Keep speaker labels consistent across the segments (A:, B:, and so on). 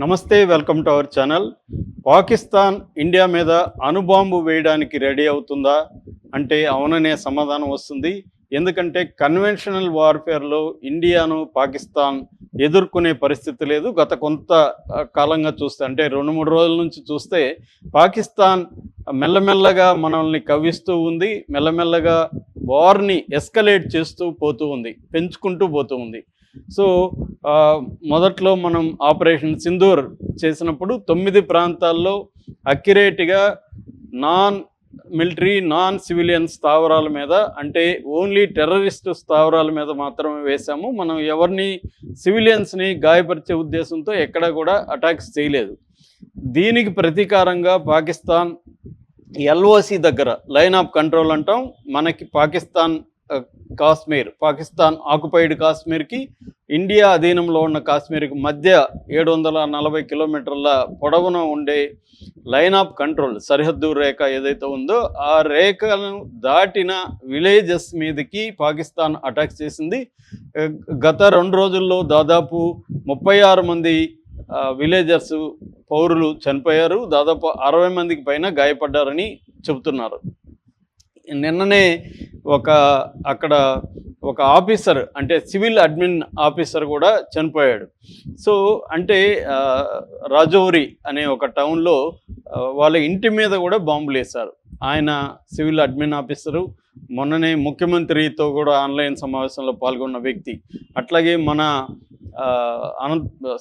A: నమస్తే, welcome to our channel. Pakistan India మీద అణుబాంబు వేయడానికి రెడీ అవుతుందా అంటే అవుననే సమాధానం వస్తుంది. ఎందుకంటే కన్వెన్షనల్ వార్ఫేర్లో ఇండియాను పాకిస్తాన్ ఎదుర్కొనే పరిస్థితి లేదు. గత కొంత కాలంగా చూస్తే అంటే 2-3 రోజుల నుంచి చూస్తే పాకిస్తాన్ మెల్లమెల్లగా మనల్ని కవ్విస్తూ ఉంది. మెల్లమెల్లగా వార్ని ఎస్కలేట్ చేస్తూ పోతూ ఉంది, పెంచుకుంటూ పోతూ ఉంది. సో మొదట్లో మనం ఆపరేషన్ సింధూర్ చేసినప్పుడు 9 ప్రాంతాల్లో అక్యురేట్గా నాన్ మిలిటరీ నాన్ సివిలియన్ స్థావరాల మీద, అంటే ఓన్లీ టెర్రరిస్టు స్థావరాల మీద మాత్రమే వేశాము. మనం ఎవరిని సివిలియన్స్ని గాయపరిచే ఉద్దేశంతో ఎక్కడ కూడా అటాక్స్ చేయలేదు. దీనికి ప్రతీకారంగా పాకిస్తాన్ ఎల్ఓసి దగ్గర, లైన్ ఆఫ్ కంట్రోల్ అంటాం, మనకి పాకిస్తాన్ ఆక్యుపైడ్ కాశ్మీర్కి ఇండియా అధీనంలో ఉన్న కాశ్మీర్కి మధ్య 740 కిలోమీటర్ల పొడవున ఉండే లైన్ ఆఫ్ కంట్రోల్, సరిహద్దు రేఖ ఏదైతే ఉందో ఆ రేఖను దాటిన విలేజెస్ మీదకి పాకిస్తాన్ అటాక్ చేసింది. గత 2 రోజుల్లో దాదాపు 36 మంది విలేజర్స్ పౌరులు చనిపోయారు. దాదాపు 60 మందికి పైన గాయపడ్డారని చెబుతున్నారు. నిన్ననే అక్కడ ఒక ఆఫీసర్, అంటే సివిల్ అడ్మిన్ ఆఫీసర్ కూడా చనిపోయాడు. సో అంటే రాజౌరి అనే ఒక టౌన్లో వాళ్ళ ఇంటి మీద కూడా బాంబులు వేశారు. ఆయన సివిల్ అడ్మిన్ ఆఫీసరు, మొన్ననే ముఖ్యమంత్రితో కూడా ఆన్లైన్ సమావేశంలో పాల్గొన్న వ్యక్తి. అట్లాగే మన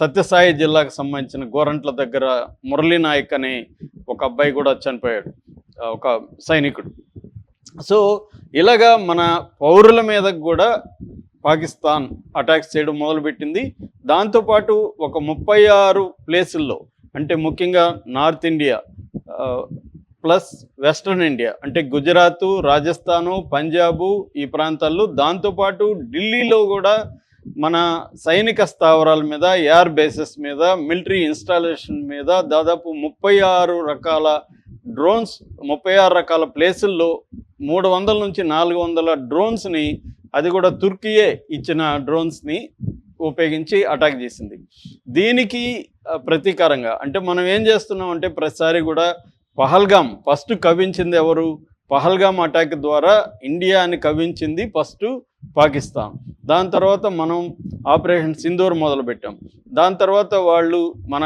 A: సత్యసాయి జిల్లాకు సంబంధించిన గోరంట్ల దగ్గర మురళీ నాయక్ అనే ఒక అబ్బాయి కూడా చనిపోయాడు, ఒక సైనికుడు. సో ఇలాగా మన పౌరుల మీద కూడా పాకిస్తాన్ అటాక్స్ చేయడం మొదలుపెట్టింది. దాంతోపాటు ఒక 36 ప్లేసుల్లో, అంటే ముఖ్యంగా north India plus western India, అంటే గుజరాత్, రాజస్థాను, పంజాబు ఈ ప్రాంతాల్లో, దాంతోపాటు ఢిల్లీలో కూడా మన సైనిక స్థావరాల మీద, ఎయిర్ బేసెస్ మీద, మిలిటరీ ఇన్స్టాలేషన్ మీద దాదాపు 36 రకాల డ్రోన్స్, 36 రకాల ప్లేసుల్లో 300 నుంచి 400 డ్రోన్స్ని, అది కూడా తుర్కీయే ఇచ్చిన డ్రోన్స్ని ఉపయోగించి అటాక్ చేసింది. దీనికి ప్రతీకారంగా అంటే మనం ఏం చేస్తున్నాం అంటే ప్రతిసారి కూడా పహల్గామ్ ఫస్ట్ కవ్వించింది ఎవరు? పహల్గామ్ అటాక్ ద్వారా ఇండియాని కవ్వించింది ఫస్ట్ పాకిస్తాన్. దాని తర్వాత మనం ఆపరేషన్ సింధూర్ మొదలుపెట్టాం. దాని తర్వాత వాళ్ళు మన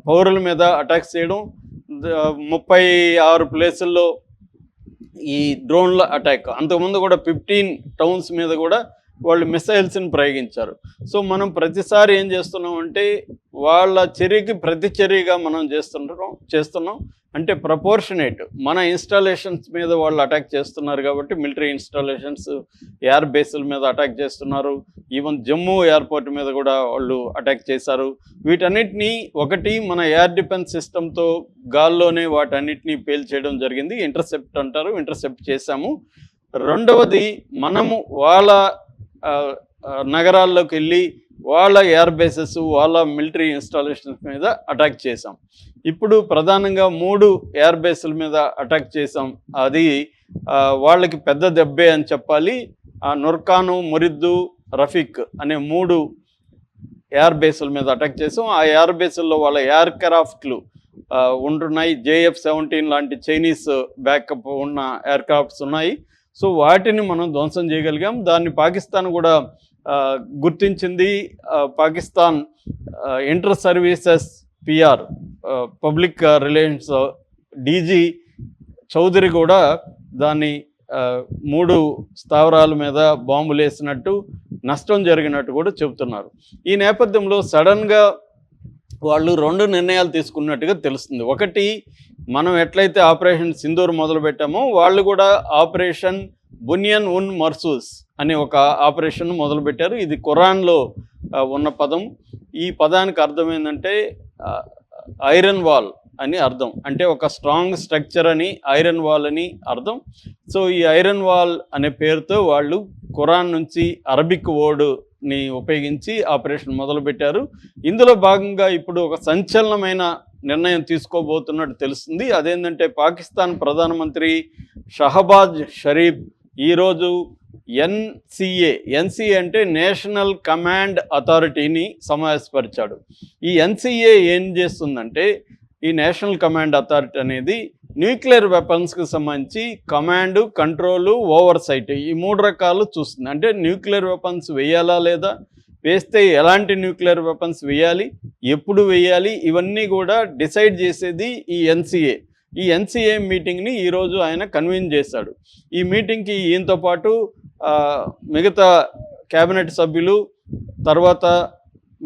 A: పౌరుల మీద అటాక్స్ చేయడం, 36 ప్లేసుల్లో ఈ డ్రోన్ల అటాక్. అంతకుముందు కూడా 15 టౌన్స్ మీద కూడా వాళ్ళు మిసైల్స్ని ప్రయోగించారు. సో మనం ప్రతిసారి ఏం చేస్తున్నాం అంటే వాళ్ళ చర్యకి ప్రతిచర్యగా మనం చేస్తున్నాం. అంటే ప్రపోర్షనేట్, మన ఇన్స్టాలేషన్స్ మీద వాళ్ళు అటాక్ చేస్తున్నారు కాబట్టి మిలిటరీ ఇన్స్టాలేషన్స్, ఎయిర్ బేస్ల మీద అటాక్ చేస్తున్నారు. ఈవెన్ జమ్మూ ఎయిర్పోర్ట్ మీద కూడా వాళ్ళు అటాక్ చేశారు. వీటన్నిటినీ ఒకటి మన ఎయిర్ డిఫెన్స్ సిస్టంతో గాల్లోనే వాటన్నిటినీ పేల్చేయడం జరిగింది. ఇంటర్సెప్ట్ అంటారు, ఇంటర్సెప్ట్ చేశాము. రెండవది, మనము వాళ్ళ నగరాల్లోకి వెళ్ళి వాళ్ళ ఎయిర్ బేసెస్, వాళ్ళ మిలిటరీ ఇన్స్టాలేషన్స్ మీద అటాక్ చేసాం. ఇప్పుడు ప్రధానంగా 3 ఎయిర్ బేస్ల మీద అటాక్ చేసాం. అది వాళ్ళకి పెద్ద దెబ్బే అని చెప్పాలి. నుర్కాను, మురిద్దు, రఫీక్ అనే 3 ఎయిర్ బేస్ల మీద అటాక్ చేసాం. ఆ ఎయిర్ బేస్ల్లో వాళ్ళ ఎయిర్ క్రాఫ్ట్లు ఉంటున్నాయి. JF-17 లాంటి చైనీస్ బ్యాకప్ ఉన్న ఎయిర్ క్రాఫ్ట్స్ ఉన్నాయి. సో వాటిని మనం ధ్వంసం చేయగలిగాం. దాన్ని పాకిస్తాన్ కూడా గుర్తించింది. Pakistan inter services PR public relations DG Chaudhry కూడా దాన్ని 3 స్థావరాల మీద బాంబులు వేసినట్టు, నష్టం జరిగినట్టు కూడా చెబుతున్నారు. ఈ నేపథ్యంలో సడన్గా వాళ్ళు 2 నిర్ణయాలు తీసుకున్నట్టుగా తెలుస్తుంది. ఒకటి, మనం ఎట్లయితే ఆపరేషన్ సింధూర్ మొదలుపెట్టామో వాళ్ళు కూడా ఆపరేషన్ బునియన్ ఉన్ మర్సూస్ అనే ఒక ఆపరేషన్ మొదలుపెట్టారు. ఇది ఖురాన్లో ఉన్న పదం. ఈ పదానికి అర్థం ఏంటంటే ఐరన్ వాల్ అని అర్థం. అంటే ఒక స్ట్రాంగ్ స్ట్రక్చర్ అని, ఐరన్ వాల్ అని అర్థం. సో ఈ ఐరన్ వాల్ అనే పేరుతో వాళ్ళు ఖురాన్ నుంచి అరబిక్ వర్డ్ని ఉపయోగించి ఆపరేషన్ మొదలుపెట్టారు. ఇందులో భాగంగా ఇప్పుడు ఒక సంచలనమైన నిర్ణయం తీసుకోబోతున్నట్టు తెలుస్తుంది. అదేంటంటే పాకిస్తాన్ ప్రధానమంత్రి షహబాజ్ షరీఫ్ ఈరోజు ఎన్సిఏ అంటే నేషనల్ కమాండ్ అథారిటీని సమావేశపరిచాడు. ఈ ఎన్సిఏ ఏం చేస్తుందంటే, ఈ నేషనల్ కమాండ్ అథారిటీ అనేది న్యూక్లియర్ వెపన్స్కి సంబంధించి కమాండు, కంట్రోలు, ఓవర్సైట్ ఈ 3 రకాలు చూస్తుంది. అంటే న్యూక్లియర్ వెపన్స్ వేయాలా లేదా, వేస్తే ఎలాంటి న్యూక్లియర్ వెపన్స్ వేయాలి, ఎప్పుడు వేయాలి, ఇవన్నీ కూడా డిసైడ్ చేసేది ఈ ఎన్సిఏ. ఈ ఎన్సిఏ మీటింగ్ని ఈరోజు ఆయన కన్వీన్ చేశాడు. ఈ మీటింగ్కి ఈయనతో పాటు మిగతా క్యాబినెట్ సభ్యులు, తర్వాత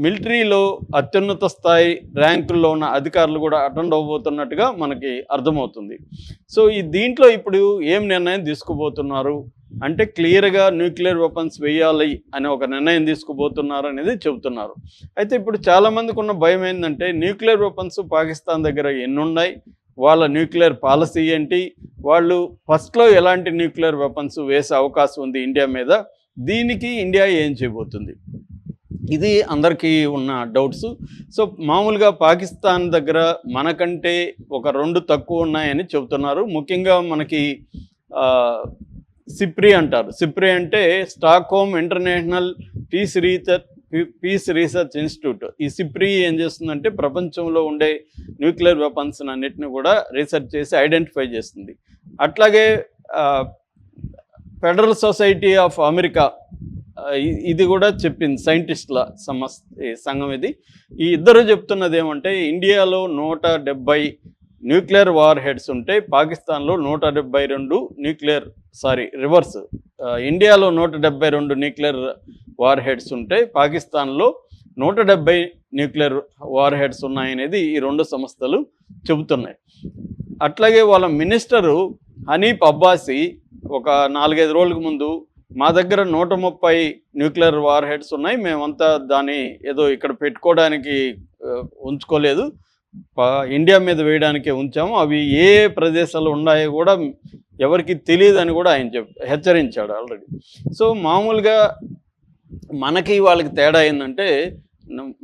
A: మిలిటరీలో అత్యున్నత స్థాయి ర్యాంకుల్లో ఉన్న అధికారులు కూడా అటెండ్ అవ్వబోతున్నట్టుగా మనకి అర్థమవుతుంది. సో దీంట్లో ఇప్పుడు ఏం నిర్ణయం తీసుకుపోతున్నారు అంటే, క్లియర్గా న్యూక్లియర్ వెపన్స్ వేయాలి అనే ఒక నిర్ణయం తీసుకుపోతున్నారు అనేది చెబుతున్నారు. అయితే ఇప్పుడు చాలామందికి ఉన్న భయం ఏంటంటే, న్యూక్లియర్ వెపన్స్ పాకిస్తాన్ దగ్గర ఎన్ని ఉన్నాయి, వాళ్ళ న్యూక్లియర్ పాలసీ ఏంటి, వాళ్ళు ఫస్ట్లో ఎలాంటి న్యూక్లియర్ వెపన్స్ వేసే అవకాశం ఉంది ఇండియా మీద, దీనికి ఇండియా ఏం చేయబోతుంది, ఇది అందరికీ ఉన్న డౌట్స్. సో మామూలుగా పాకిస్తాన్ దగ్గర మనకంటే ఒక 2 తక్కువ ఉన్నాయని చెబుతున్నారు. ముఖ్యంగా మనకి సిప్రి అంటారు. సిప్రి అంటే Stockholm International Peace Research Institute. ఈ సిప్రి ఏం చేస్తుందంటే, ప్రపంచంలో ఉండే న్యూక్లియర్ వెపన్స్ అన్నిటిని కూడా రీసెర్చ్ చేసి ఐడెంటిఫై చేస్తుంది. అట్లాగే ఫెడరల్ సొసైటీ ఆఫ్ అమెరికా ఇది కూడా చెప్పింది, సైంటిస్టుల సంఘం ఇది. ఈ ఇద్దరు చెప్తున్నది ఏమంటే, ఇండియాలో 170 న్యూక్లియర్ వార్ హెడ్స్ ఉంటే పాకిస్తాన్లో 172 రివర్స్, ఇండియాలో 172 న్యూక్లియర్ వార్ హెడ్స్ ఉంటే పాకిస్తాన్లో 170 న్యూక్లియర్ వార్ హెడ్స్ ఉన్నాయనేది ఈ 2 సంస్థలు చెబుతున్నాయి. అట్లాగే వాళ్ళ మినిస్టరు హనీఫ్ అబ్బాసీ ఒక 4-5 రోజులకు ముందు, మా దగ్గర 130 న్యూక్లియర్ వార్ హెడ్స్ ఉన్నాయి, మేమంతా దాన్ని ఏదో ఇక్కడ పెట్టుకోవడానికి ఉంచుకోలేదు, ఇండియా మీద వేయడానికే ఉంచాము, అవి ఏ ప్రదేశాలు ఉన్నాయో కూడా ఎవరికి తెలియదని కూడా ఆయన హెచ్చరించాడు ఆల్రెడీ. సో మామూలుగా మనకి వాళ్ళకి తేడా ఏంటంటే,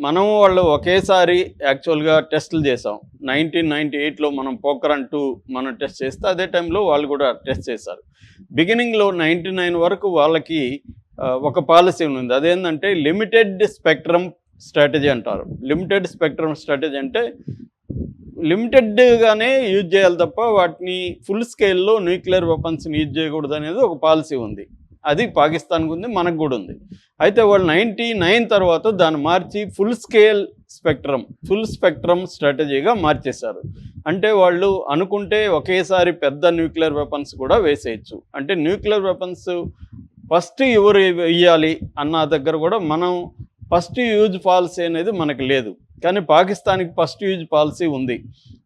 A: మనం వాళ్ళు ఒకేసారి యాక్చువల్గా టెస్టులు చేసాం. 1998లో మనం పోఖ్రాన్ 2 మనం టెస్ట్ చేస్తే, అదే టైంలో వాళ్ళు కూడా టెస్ట్ చేశారు. బిగినింగ్లో 99 వరకు వాళ్ళకి ఒక పాలసీ ఉంది. అదేంటంటే లిమిటెడ్ స్పెక్ట్రమ్ స్ట్రాటజీ అంటారు. లిమిటెడ్ స్పెక్ట్రమ్ స్ట్రాటజీ అంటే లిమిటెడ్గానే యూజ్ చేయాలి తప్ప వాటిని ఫుల్ స్కేల్లో న్యూక్లియర్ వెపన్స్ని యూజ్ చేయకూడదు అనేది ఒక పాలసీ ఉంది. అది పాకిస్తాన్కి ఉంది, మనకు కూడా ఉంది. అయితే వాళ్ళు 99 తర్వాత దాన్ని మార్చి ఫుల్ స్పెక్ట్రమ్ స్ట్రాటజీగా మార్చేశారు. అంటే వాళ్ళు అనుకుంటే ఒకేసారి పెద్ద న్యూక్లియర్ వెపన్స్ కూడా వేసేయచ్చు. అంటే న్యూక్లియర్ వెపన్స్ ఫస్ట్ ఎవరు వేయాలి అన్న దగ్గర కూడా మనం ఫస్ట్ యూజ్ పాలసీ అనేది మనకు లేదు, కానీ పాకిస్తాన్కి ఫస్ట్ యూజ్ పాలసీ ఉంది.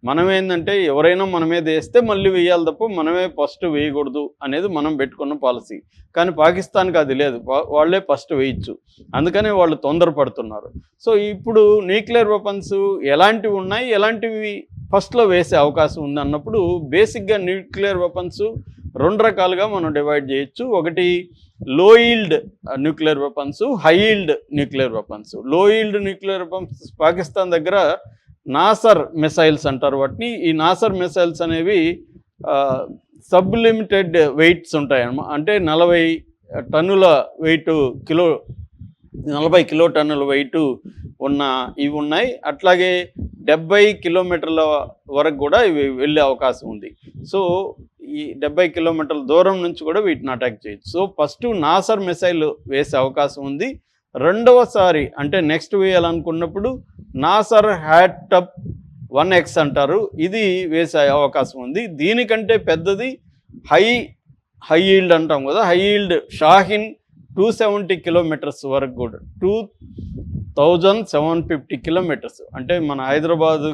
A: మనం ఏంటంటే, ఎవరైనా మన మీద వేస్తే మళ్ళీ వేయాలి తప్ప మనమే ఫస్ట్ వేయకూడదు అనేది మనం పెట్టుకున్న పాలసీ. కానీ పాకిస్తాన్కి అది లేదు, వాళ్ళే ఫస్ట్ వేయచ్చు. అందుకనే వాళ్ళు తొందరపడుతున్నారు. సో ఇప్పుడు న్యూక్లియర్ వెపన్స్ ఎలాంటివి ఉన్నాయి, ఎలాంటివి ఫస్ట్లో వేసే అవకాశం ఉంది అన్నప్పుడు, బేసిక్గా న్యూక్లియర్ వెపన్స్ 2 రకాలుగా మనం డివైడ్ చేయొచ్చు. ఒకటి లో yield nuclear weapons, high yield nuclear weapons. లో ఈల్డ్ న్యూక్లియర్ వెపన్స్ పాకిస్తాన్ దగ్గర నాసర్ మిసైల్స్ అంటారు వాటిని. ఈ నాసర్ మిసైల్స్ అనేవి సబ్లిమిటెడ్ వెయిట్స్ ఉంటాయి అన్నమాట. అంటే 40 టన్నుల వెయిట్, 40 కిలోటన్నుల వెయిట్ ఉన్న ఇవి ఉన్నాయి. అట్లాగే 70 కిలోమీటర్ల వరకు కూడా ఇవి వెళ్ళే అవకాశం ఉంది. సో ఈ 70 కిలోమీటర్ల దూరం నుంచి కూడా వీటిని అటాక్ చేయొచ్చు. సో ఫస్ట్ నాసర్ మిసైల్ వేసే అవకాశం ఉంది. రెండవసారి అంటే నెక్స్ట్ వేయాలనుకున్నప్పుడు నాసర్ హ్యాటప్ 1X అంటారు, ఇది వేసే అవకాశం ఉంది. దీనికంటే పెద్దది హై ఈల్డ్ అంటాం కదా, హై ఈల్డ్ షాహిన్ 270 కిలోమీటర్స్ వరకు కూడా, 2750 కిలోమీటర్స్. అంటే మన హైదరాబాద్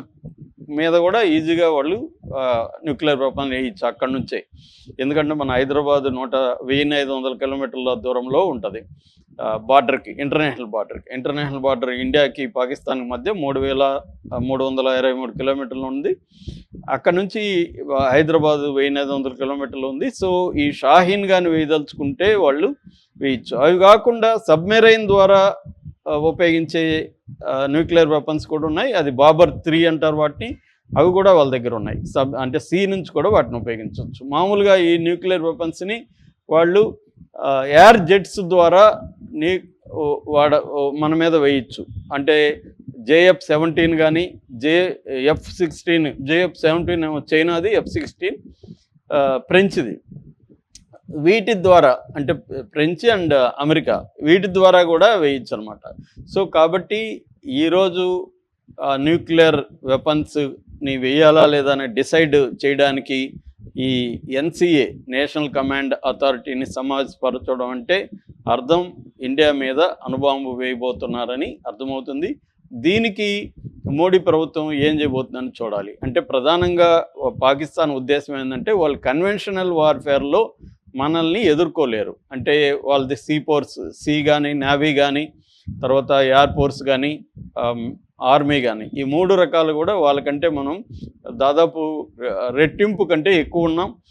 A: మీద కూడా ఈజీగా వాళ్ళు న్యూక్లియర్ వెపన్ వేయచ్చు అక్కడి నుంచే. ఎందుకంటే మన హైదరాబాద్ 1500 కిలోమీటర్ల దూరంలో ఉంటుంది బార్డర్కి, ఇంటర్నేషనల్ బార్డర్ ఇండియాకి పాకిస్తాన్కి మధ్య 3323 కిలోమీటర్లు ఉంది. అక్కడ నుంచి హైదరాబాద్ 1500 కిలోమీటర్లు ఉంది. సో ఈ షాహీన్ కానీ వేయదలుచుకుంటే వాళ్ళు వేయచ్చు. అవి కాకుండా సబ్మెరైన్ ద్వారా ఉపయోగించే న్యూక్లియర్ వెపన్స్ కూడా ఉన్నాయి. అది బాబర్ 3 అంటారు వాటిని, అవి కూడా వాళ్ళ దగ్గర ఉన్నాయి. అంటే సీ నుంచి కూడా వాటిని ఉపయోగించవచ్చు. మామూలుగా ఈ న్యూక్లియర్ వెపన్స్ని వాళ్ళు ఎయిర్ జెట్స్ ద్వారా నీ మన మీద వేయచ్చు. అంటే JF-17 కానీ F-16, JF-17 చైనాది, F-16 ఫ్రెంచ్ది. వీటి ద్వారా అంటే ఫ్రెంచ్ అండ్ అమెరికా వీటి ద్వారా కూడా వేయచ్చు అనమాట. సో కాబట్టి ఈరోజు న్యూక్లియర్ వెపన్స్ని వేయాలా లేదా అని డిసైడ్ చేయడానికి ఈ NCA నేషనల్ కమాండ్ అథారిటీని సమావేశపరచడం అంటే అర్థం ఇండియా మీద అణుబాంబు వేయబోతున్నారని అర్థమవుతుంది. దీనికి మోడీ ప్రభుత్వం ఏం చేయబోతుందని చూడాలి. అంటే ప్రధానంగా పాకిస్తాన్ ఉద్దేశం ఏంటంటే వాళ్ళు కన్వెన్షనల్ వార్ఫేర్లో మనల్ని ఎదుర్కోలేరు. అంటే వాళ్ళది సీ ఫోర్స్, సీ కానీ, నేవీ కానీ, తర్వాత ఎయిర్ ఫోర్స్ కానీ, ఆర్మీ కానీ, ఈ 3 రకాలు కూడా వాళ్ళకంటే మనం దాదాపు రెట్టింపు కంటే ఎక్కువ ఉన్నాం.